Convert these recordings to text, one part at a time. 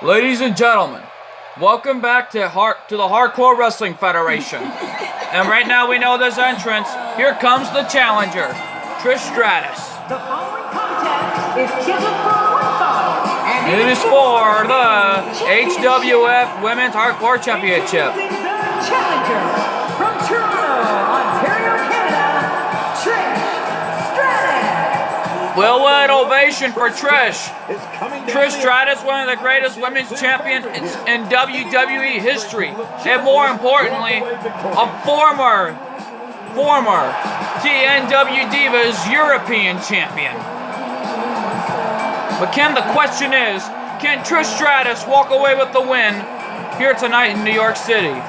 Ladies and gentlemen, welcome back to the Hardcore Wrestling Federation. And right now we know this entrance. Here comes the challenger, Trish Stratus. The following contest is scheduled for one fall, and it is for the HWF Women's Hardcore Championship. The challenger from Toronto, Ontario, Canada, Trish Stratus. Well, what an ovation for Trish. Trish Stratus, one of the greatest women's champions in WWE history, and more importantly, a former TNW Divas European champion. But Ken, the question is, can Trish Stratus walk away with the win here tonight in New York City?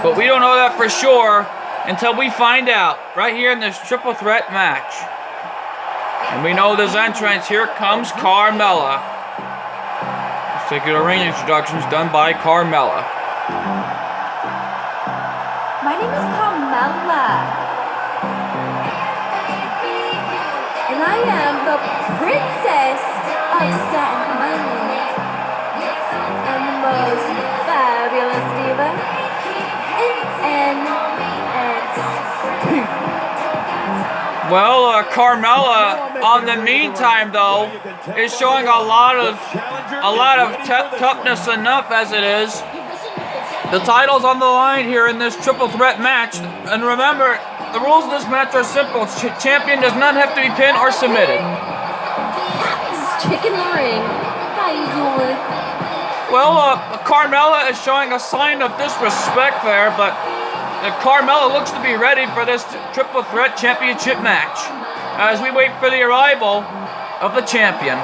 But we don't know that for sure until we find out right here in this triple threat match. And we know this entrance. Here comes Carmella. Let's take you to ring introductions done by Carmella. My name is Carmella, and I am the princess of Staten Island, and the most fabulous diva. Well, Carmella, on the meantime, though, is showing a lot of toughness enough as it is. The title's on the line here in this triple threat match, and remember, the rules of this match are simple. Champion does not have to be pinned or submitted. Chicken ring. How you doing? Well, Carmella is showing a sign of disrespect there, but Carmella looks to be ready for this triple threat championship match as we wait for the arrival of the champion.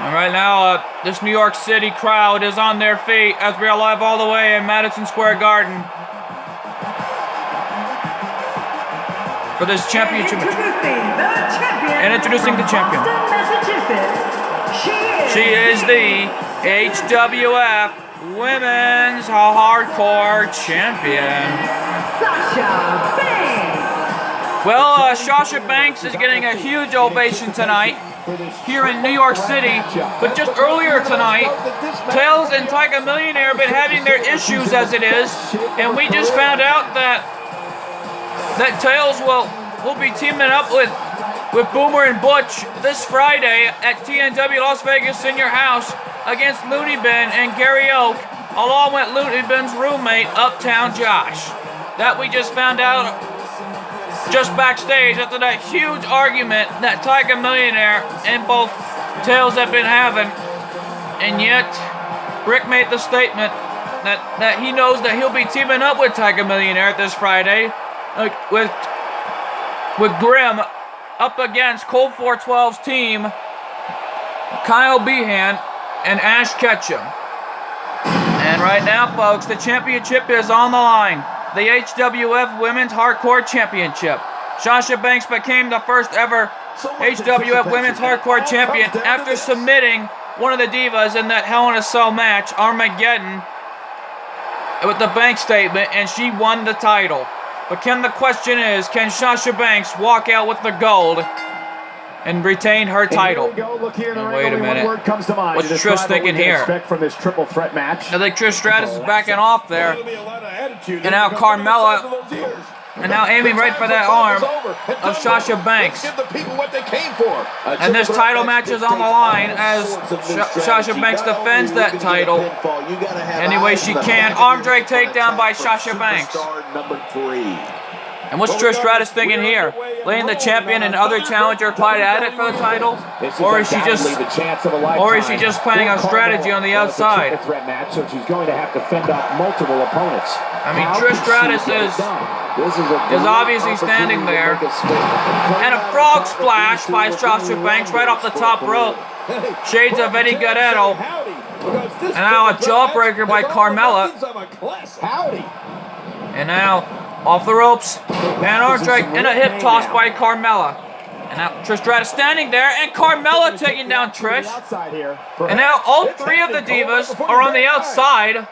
And right now, this New York City crowd is on their feet as we are live all the way in Madison Square Garden for this championship match. And introducing the champion. She is the HWF Women's Hardcore Champion. Sasha Banks. Well, Sasha Banks is getting a huge ovation tonight here in New York City. But just earlier tonight, Tails and Tiger Millionaire have been having their issues as it is, and we just found out that Tails will be teaming up with Boomer and Butch this Friday at TNW Las Vegas Senior House against Looney Bin and Gary Oak, along with Looney Bin's roommate, Uptown Josh. That we just found out just backstage after that huge argument that Tiger Millionaire and both Tails have been having. And yet, Rick made the statement that he knows that he'll be teaming up with Tiger Millionaire this Friday, with Grim up against Colt 412's team, Kyle Behan and Ash Ketchum. And right now, folks, the championship is on the line. The HWF Women's Hardcore Championship. Sasha Banks became the first ever HWF Women's Hardcore Champion after submitting one of the divas in that Hell in a Cell match, Armageddon, with the Banks statement, and she won the title. But the question is, can Sasha Banks walk out with the gold and retain her title? Wait a minute. What's Trish thinking here? From this triple threat match. I think Trish Stratus is backing off there. And now Carmella, and now aiming right for that arm of Sasha Banks. And this title match is on the line as Sasha Banks defends that title any way she can. Arm drag takedown by Sasha Banks. And what's Trish Stratus thinking here? Laying the champion and other challenger fight at it for the title? Or is she just planning a strategy on the outside? I mean, Trish Stratus is obviously standing there. And a frog splash by Sasha Banks right off the top rope. Shades of Eddie Guerrero. And now a jawbreaker by Carmella. And now off the ropes, and arm drag, and a hip toss by Carmella. And now Trish Stratus standing there, and Carmella taking down Trish. And now all three of the divas are on the outside.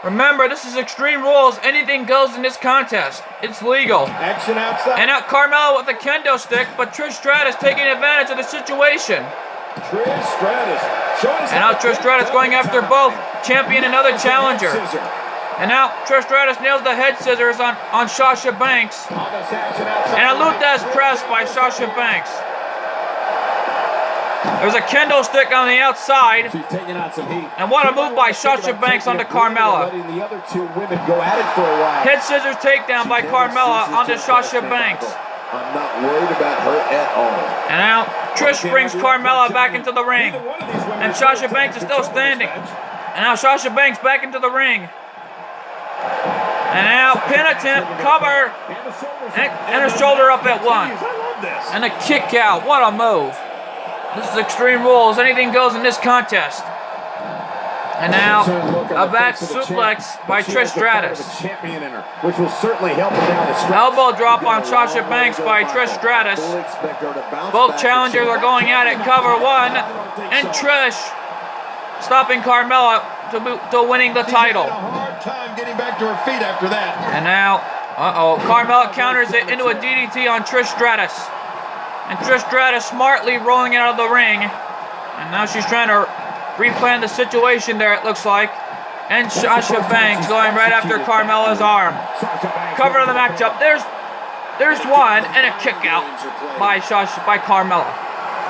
Remember, this is Extreme Rules. Anything goes in this contest. It's legal. Action outside. And now Carmella with the kendo stick, but Trish Stratus taking advantage of the situation. Trish Stratus. And now Trish Stratus going after both champion and other challenger. And now Trish Stratus nails the head scissors on Sasha Banks. And a Luthez press by Sasha Banks. There's a kendo stick on the outside. She's taking out some heat. And what a move by Sasha Banks onto Carmella. Letting the other two women go at it for a while. Head scissors takedown by Carmella onto Sasha Banks. I'm not worried about her at all. And now Trish brings Carmella back into the ring. And Sasha Banks is still standing. And now Sasha Banks back into the ring. And now pin attempt, cover, and a shoulder up at one. And a kick out. What a move. This is Extreme Rules. Anything goes in this contest. And now a back suplex by Trish Stratus. Which will certainly help her down the stretch. Elbow drop on Sasha Banks by Trish Stratus. Both challengers are going at it. Cover one. And Trish stopping Carmella to winning the title. Hard time getting back to her feet after that. And now, Carmella counters it into a DDT on Trish Stratus. And Trish Stratus smartly rolling out of the ring. And now she's trying to replan the situation there, it looks like. And Sasha Banks going right after Carmella's arm. Cover of the matchup. There's one and a kick out by Carmella.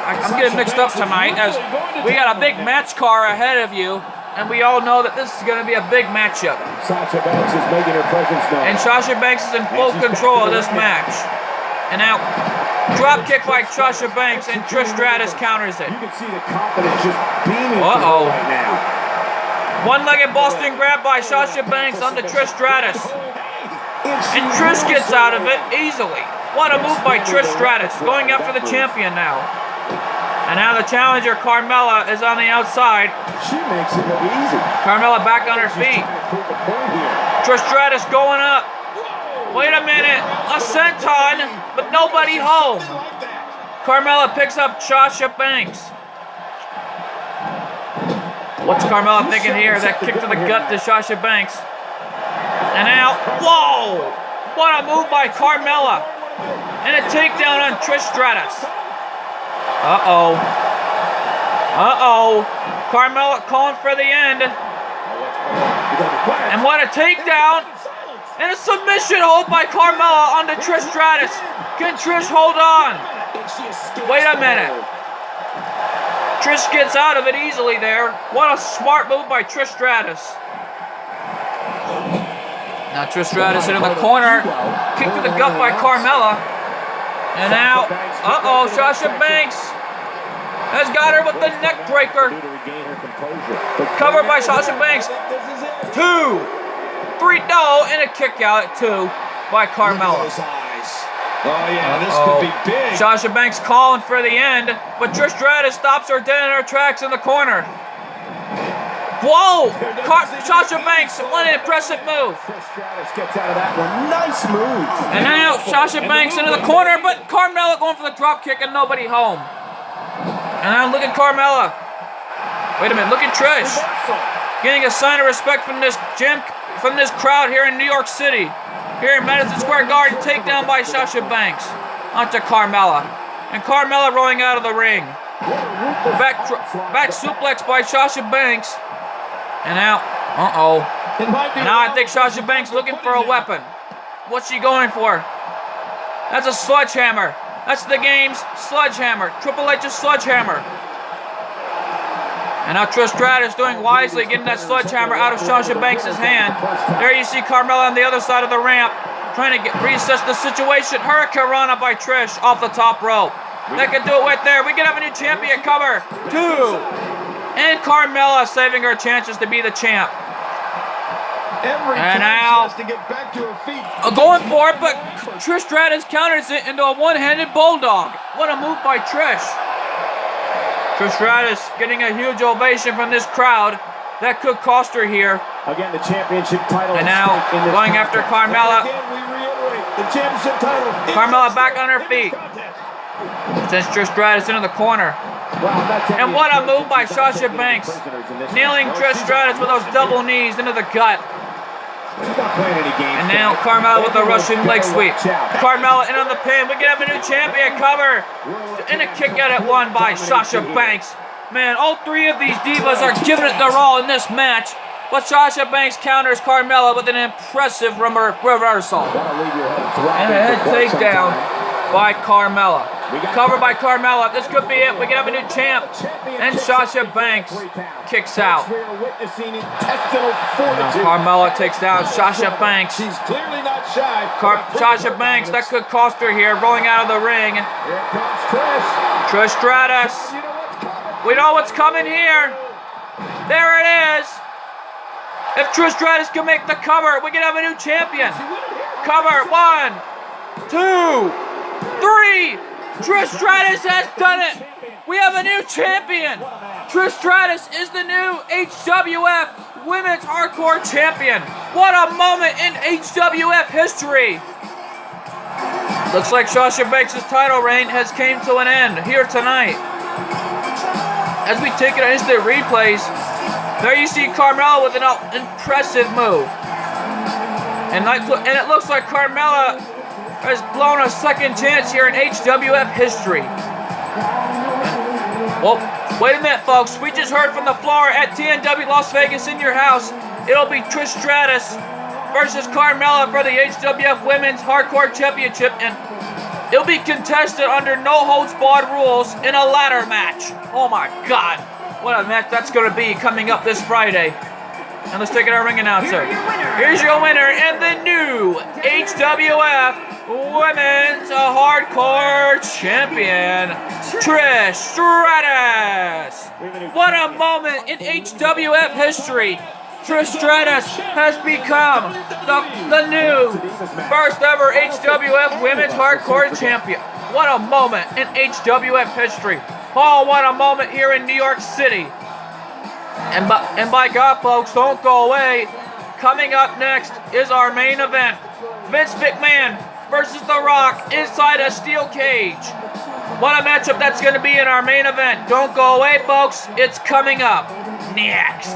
I'm getting mixed up tonight as we got a big match car ahead of you. And we all know that this is going to be a big matchup. Sasha Banks is making her presence known. And Sasha Banks is in full control of this match. And now, drop kick by Sasha Banks, and Trish Stratus counters it. You can see the confidence just beaming right now. One-legged Boston grab by Sasha Banks onto Trish Stratus. And Trish gets out of it easily. What a move by Trish Stratus, going after the champion now. And now the challenger, Carmella, is on the outside. She makes it look easy. Carmella back on her feet. Trish Stratus going up. Wait a minute. A senton, but nobody home. Carmella picks up Sasha Banks. What's Carmella thinking here? That kick to the gut to Sasha Banks. And now, whoa! What a move by Carmella. And a takedown on Trish Stratus. Uh-oh. Carmella calling for the end. And what a takedown. And a submission hold by Carmella onto Trish Stratus. Can Trish hold on? Wait a minute. Trish gets out of it easily there. What a smart move by Trish Stratus. Now Trish Stratus into the corner. Kick to the gut by Carmella. And now, Sasha Banks has got her with the neck breaker. Covered by Sasha Banks. 2, 3, no, and a kick out at 2 by Carmella. This could be big. Sasha Banks calling for the end, but Trish Stratus stops her dead in her tracks in the corner. Whoa! Sasha Banks, what an impressive move. Gets out of that one. Nice move. And now Sasha Banks into the corner, but Carmella going for the drop kick and nobody home. And now look at Carmella. Wait a minute, look at Trish. Getting a sign of respect from this crowd here in New York City. Here in Madison Square Garden, takedown by Sasha Banks onto Carmella. And Carmella rolling out of the ring. Back suplex by Sasha Banks. And now, now I think Sasha Banks looking for a weapon. What's she going for? That's a sledgehammer. That's the game's sledgehammer. Triple H's sledgehammer. And now Trish Stratus doing wisely, getting that sledgehammer out of Sasha Banks' hand. There you see Carmella on the other side of the ramp, trying to reassess the situation. Hurricane Rana by Trish off the top rope. That could do it right there. We can have a new champion cover. 2. And Carmella saving her chances to be the champ. And now, going for it, but Trish Stratus counters it into a one-handed bulldog. What a move by Trish. Trish Stratus getting a huge ovation from this crowd. That could cost her here. Again, the championship title. And now, going after Carmella. Again, we reiterate, the championship title. Carmella back on her feet. Sends Trish Stratus into the corner. And what a move by Sasha Banks. Nailing Trish Stratus with those double knees into the gut. She's not playing any games. And now Carmella with the Russian leg sweep. Carmella in on the pin. We can have a new champion cover. And a kick out at one by Sasha Banks. Man, all three of these divas are giving it their all in this match. But Sasha Banks counters Carmella with an impressive reversal. And a head takedown by Carmella. Covered by Carmella. This could be it. We can have a new champ. And Sasha Banks kicks out. Carmella takes down Sasha Banks. She's clearly not shy. Sasha Banks, that could cost her here, rolling out of the ring. Here comes Trish. Trish Stratus. We know what's coming here. There it is. If Trish Stratus can make the cover, we can have a new champion. Cover, 1, 2, 3. Trish Stratus has done it. We have a new champion. Trish Stratus is the new HWF Women's Hardcore Champion. What a moment in HWF history. Looks like Sasha Banks' title reign has came to an end here tonight. As we take it into the replays, there you see Carmella with an impressive move. And it looks like Carmella has blown a second chance here in HWF history. Well, wait a minute, folks. We just heard from the floor at TNW Las Vegas in your house. It'll be Trish Stratus versus Carmella for the HWF Women's Hardcore Championship, and it'll be contested under no-holds-barred rules in a ladder match. Oh my God, what a match that's going to be coming up this Friday. And let's take it our ring announcer. Here's your winner and the new HWF Women's Hardcore Champion, Trish Stratus. What a moment in HWF history. Trish Stratus has become the new first ever HWF Women's Hardcore Champion. What a moment in HWF history. Oh, what a moment here in New York City. And by God, folks, don't go away. Coming up next is our main event. Vince McMahon versus The Rock inside a steel cage. What a matchup that's going to be in our main event. Don't go away, folks. It's coming up next.